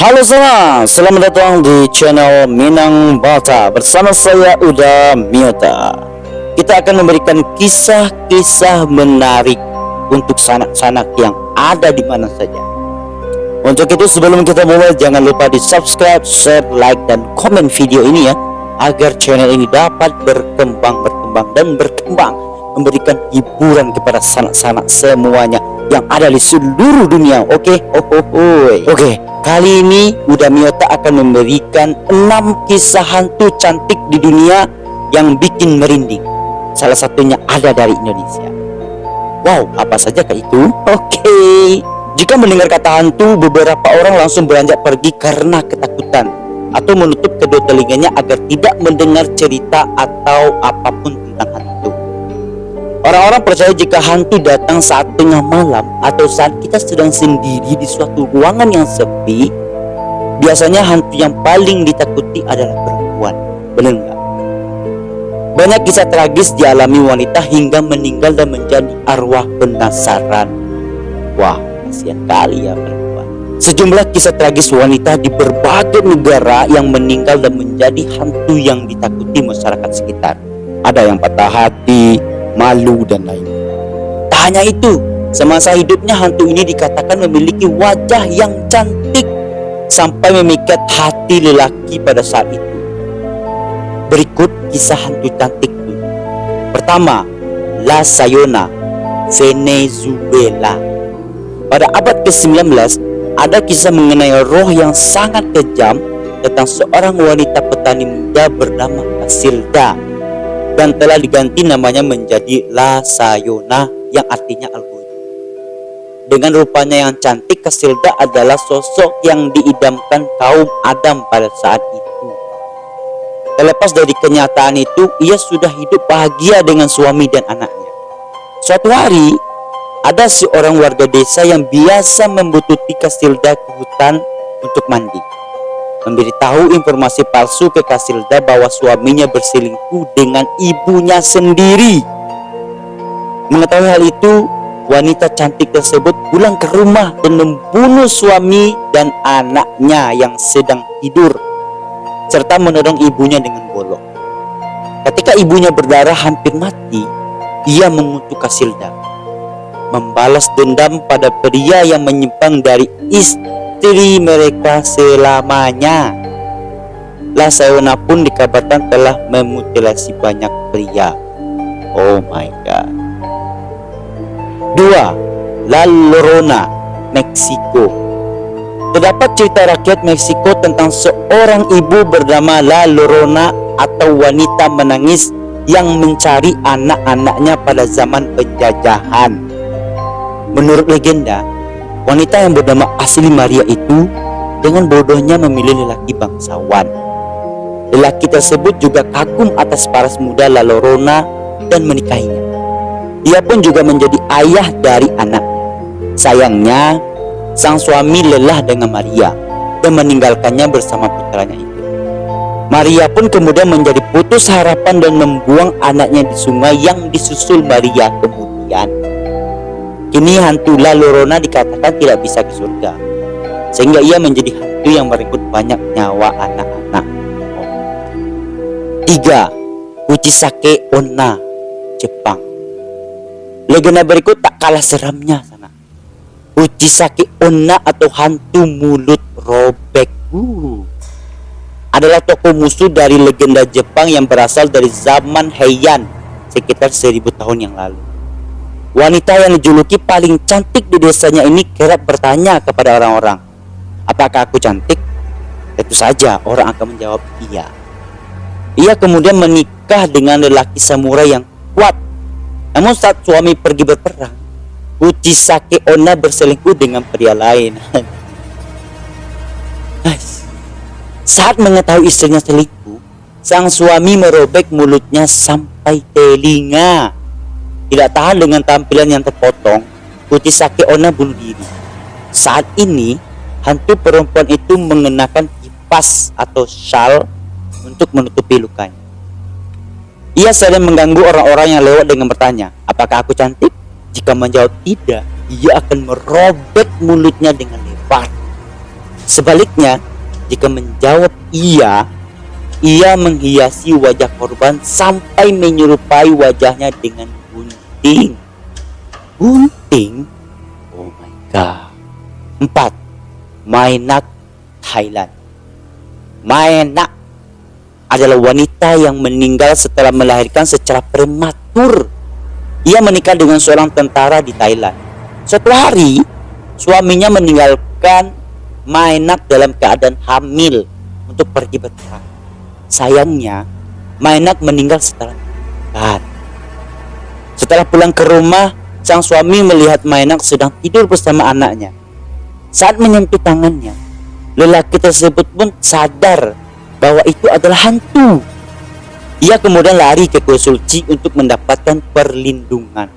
Halo semua, selamat datang di channel Minang Bata bersama saya Uda Miyota. Kita akan memberikan kisah-kisah menarik untuk sanak-sanak yang ada di mana saja. Untuk itu sebelum kita mulai, jangan lupa di subscribe, share, like, dan komen video ini ya, agar channel ini dapat berkembang dan berkembang, memberikan hiburan kepada sanak-sanak semuanya yang ada di seluruh dunia. Oke. Kali ini Uda Miyota akan memberikan 6 kisah hantu cantik di dunia yang bikin merinding. Salah satunya ada dari Indonesia. Wow, apa saja kah itu? Jika mendengar kata hantu, beberapa orang langsung beranjak pergi karena ketakutan atau menutup kedua telinganya agar tidak mendengar cerita atau apapun tentang hantu. Orang-orang percaya jika hantu datang saat tengah malam atau saat kita sedang sendiri di suatu ruangan yang sepi, biasanya hantu yang paling ditakuti adalah perempuan. Benar nggak? Banyak kisah tragis dialami wanita hingga meninggal dan menjadi arwah penasaran. Wah, kasihan kali ya perempuan. Sejumlah kisah tragis wanita di berbagai negara yang meninggal dan menjadi hantu yang ditakuti masyarakat sekitar. Ada yang patah hati, malu, dan lain. Tak hanya itu, semasa hidupnya hantu ini dikatakan memiliki wajah yang cantik sampai memikat hati lelaki pada saat itu. Berikut kisah hantu cantik itu. Pertama, La Sayona, Venezuela. Pada abad ke-19, ada kisah mengenai roh yang sangat kejam tentang seorang wanita petani muda bernama Casilda, dan telah diganti namanya menjadi La Sayona yang artinya algojo. Dengan rupanya yang cantik, Casilda adalah sosok yang diidamkan kaum Adam pada saat itu. Terlepas dari kenyataan itu, ia sudah hidup bahagia dengan suami dan anaknya. Suatu hari, ada seorang warga desa yang biasa membutuhkan Casilda ke hutan untuk mandi, memberitahu informasi palsu ke Casilda bahwa suaminya berselingkuh dengan ibunya sendiri. Mengetahui hal itu, wanita cantik tersebut pulang ke rumah dan membunuh suami dan anaknya yang sedang tidur, serta mendorong ibunya dengan golok. Ketika ibunya berdarah hampir mati, ia mengutuk Casilda, membalas dendam pada pria yang menyimpang dari istri mereka selamanya. La Sayona pun dikabarkan telah memutilasi banyak pria. Oh my god. 2. La Llorona, Meksiko. Terdapat cerita rakyat Meksiko tentang seorang ibu bernama La Llorona atau wanita menangis yang mencari anak-anaknya pada zaman penjajahan. Menurut legenda, wanita yang bernama asli Maria itu dengan bodohnya memilih lelaki bangsawan. Lelaki tersebut juga kagum atas paras muda La Llorona dan menikahinya. Ia pun juga menjadi ayah dari anaknya. Sayangnya, sang suami lelah dengan Maria dan meninggalkannya bersama putranya itu. Maria pun kemudian menjadi putus harapan dan membuang anaknya di sungai yang disusul Maria kemudian. Kini hantu La Llorona dikatakan tidak bisa ke surga, sehingga ia menjadi hantu yang merenggut banyak nyawa anak-anak. 3. Kuchisake Onna, Jepang. Legenda berikut tak kalah seramnya sana. Kuchisake Onna atau hantu mulut robek adalah tokoh musuh dari legenda Jepang yang berasal dari zaman Heian sekitar 1000 tahun yang lalu. Wanita yang dijuluki paling cantik di desanya ini kerap bertanya kepada orang-orang, apakah aku cantik? Tentu saja orang akan menjawab iya. Ia kemudian menikah dengan lelaki samurai yang kuat. Namun saat suami pergi berperang, Kuchisake Onna berselingkuh dengan pria lain. Saat mengetahui istrinya selingkuh, sang suami merobek mulutnya sampai telinga. Tidak tahan dengan tampilan yang terpotong, Kuchisake Onna bunuh diri. Saat ini, hantu perempuan itu mengenakan kipas atau syal untuk menutupi lukanya. Ia sering mengganggu orang-orang yang lewat dengan bertanya, apakah aku cantik? Jika menjawab tidak, ia akan merobek mulutnya dengan lebar. Sebaliknya, jika menjawab iya, ia menghiasi wajah korban sampai menyerupai wajahnya dengan gunting. Gunting? Oh my god. 4. Mainak, Thailand. Mainak adalah wanita yang meninggal setelah melahirkan secara prematur. Ia menikah dengan seorang tentara di Thailand. Suatu hari, suaminya meninggalkan Mainak dalam keadaan hamil untuk pergi berperang. Sayangnya, Mainak meninggal setelah melahirkan. Setelah pulang ke rumah, sang suami melihat Mainak sedang tidur bersama anaknya. Saat menyentuh tangannya, lelaki tersebut pun sadar bahwa itu adalah hantu. Ia kemudian lari ke Gua Suci untuk mendapatkan perlindungan.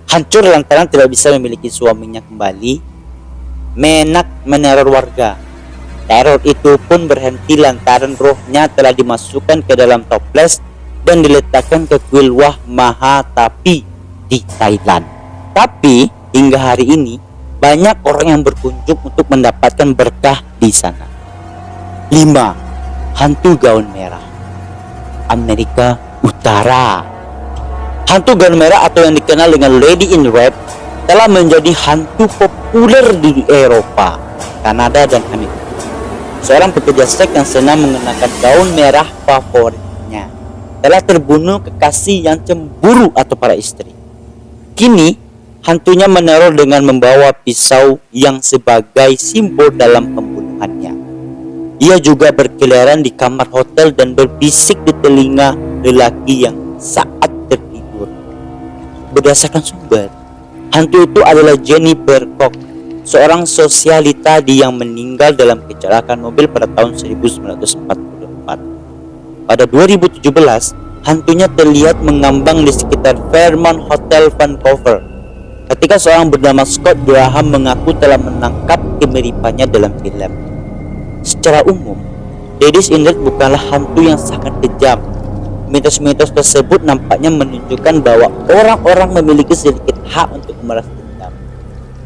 Hancur lantaran tidak bisa memiliki suaminya kembali, Mainak meneror warga. Teror itu pun berhenti lantaran rohnya telah dimasukkan ke dalam toples dan diletakkan ke kuil Wah Mahatapi di Thailand. Tapi hingga hari ini banyak orang yang berkunjung untuk mendapatkan berkah di sana. 5. Hantu gaun merah, Amerika Utara. Hantu gaun merah atau yang dikenal dengan Lady in Red telah menjadi hantu populer di Eropa, Kanada, dan Amerika. Seorang pekerja seks yang senang mengenakan gaun merah favoritnya telah terbunuh kekasih yang cemburu atau para istri. Kini, hantunya meneror dengan membawa pisau yang sebagai simbol dalam pembunuhannya. Ia juga berkeliaran di kamar hotel dan berbisik di telinga lelaki yang saat tertidur. Berdasarkan sumber, hantu itu adalah Jenny Bercock, seorang sosialita yang meninggal dalam kecelakaan mobil pada tahun 1944. Pada 2017, hantunya terlihat mengambang di sekitar Fairmont Hotel Vancouver. Ketika seorang bernama Scott Graham mengaku telah menangkap kemiripannya dalam film. Secara umum, Ladies in Red bukanlah hantu yang sangat kejam. Mitos-mitos tersebut nampaknya menunjukkan bahwa orang-orang memiliki sedikit hak untuk membalas dendam,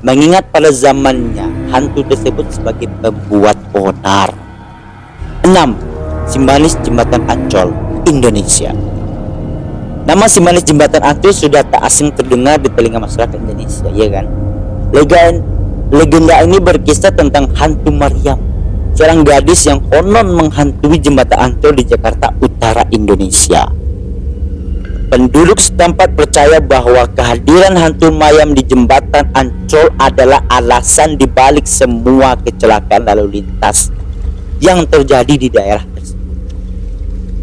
mengingat pada zamannya hantu tersebut sebagai pembuat onar. 6. Simalis Jembatan Ancol, Indonesia. Nama Simalis Jembatan Ancol sudah tak asing terdengar di telinga masyarakat Indonesia, ya kan? Legenda ini berkisah tentang hantu Maryam, seorang gadis yang konon menghantui jembatan Ancol di Jakarta Utara, Indonesia. Penduduk setempat percaya bahwa kehadiran hantu Maryam di jembatan Ancol adalah alasan dibalik semua kecelakaan lalu lintas yang terjadi di daerah tersebut.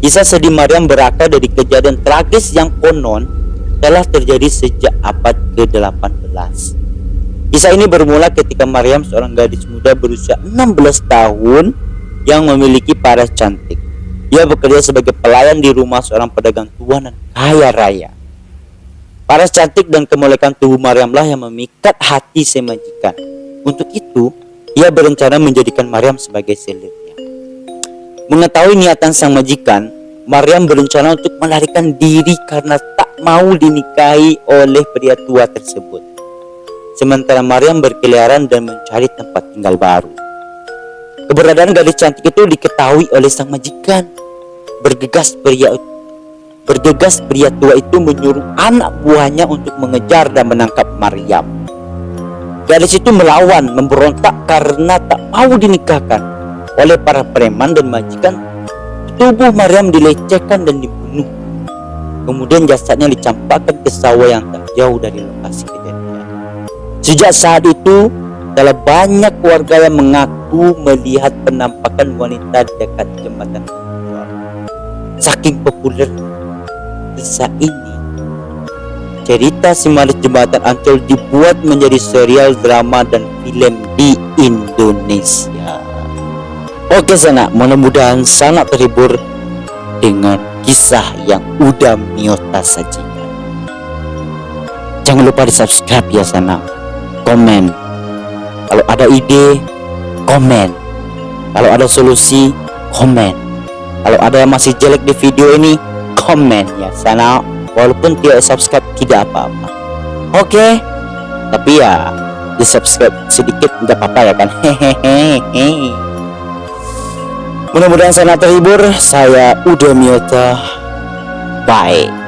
Kisah sedih Maryam berakar dari kejadian tragis yang konon telah terjadi sejak abad ke-18. Kisah ini bermula ketika Maryam, seorang gadis muda berusia 16 tahun yang memiliki paras cantik. Ia bekerja sebagai pelayan di rumah seorang pedagang tua dan kaya raya. Paras cantik dan kemolekan tubuh Maryamlah yang memikat hati si majikan. Untuk itu, ia berencana menjadikan Maryam sebagai selirnya. Mengetahui niatan sang majikan, Maryam berencana untuk melarikan diri karena tak mau dinikahi oleh pria tua tersebut. Sementara Maryam berkeliaran dan mencari tempat tinggal baru. Keberadaan gadis cantik itu diketahui oleh sang majikan. Bergegas pria tua itu menyuruh anak buahnya untuk mengejar dan menangkap Maryam. Gadis itu melawan, memberontak karena tak mau dinikahkan oleh para preman dan majikan. Tubuh Maryam dilecehkan dan dibunuh. Kemudian jasadnya dicampakkan ke sawah yang tak jauh dari lokasi kejadian. Sejak saat itu, telah banyak warga yang mengaku melihat penampakan wanita di dekat jembatan Ancol. Saking populer kisah ini, cerita Simalis Jembatan Ancol dibuat menjadi serial drama dan film di Indonesia. Oke Sana, mudah-mudahan Sana terhibur dengan kisah yang udah Miota sajikan. Jangan lupa di subscribe ya Sana. Komen, kalau ada ide, komen. Kalau ada solusi, komen. Kalau ada yang masih jelek di video ini, komen ya Sana. Walaupun tidak subscribe tidak apa-apa. Oke, tapi ya di subscribe sedikit nggak apa-apa ya kan. Hehehe. Mudah-mudahan saya terhibur. Saya Uda Miyota. Bye.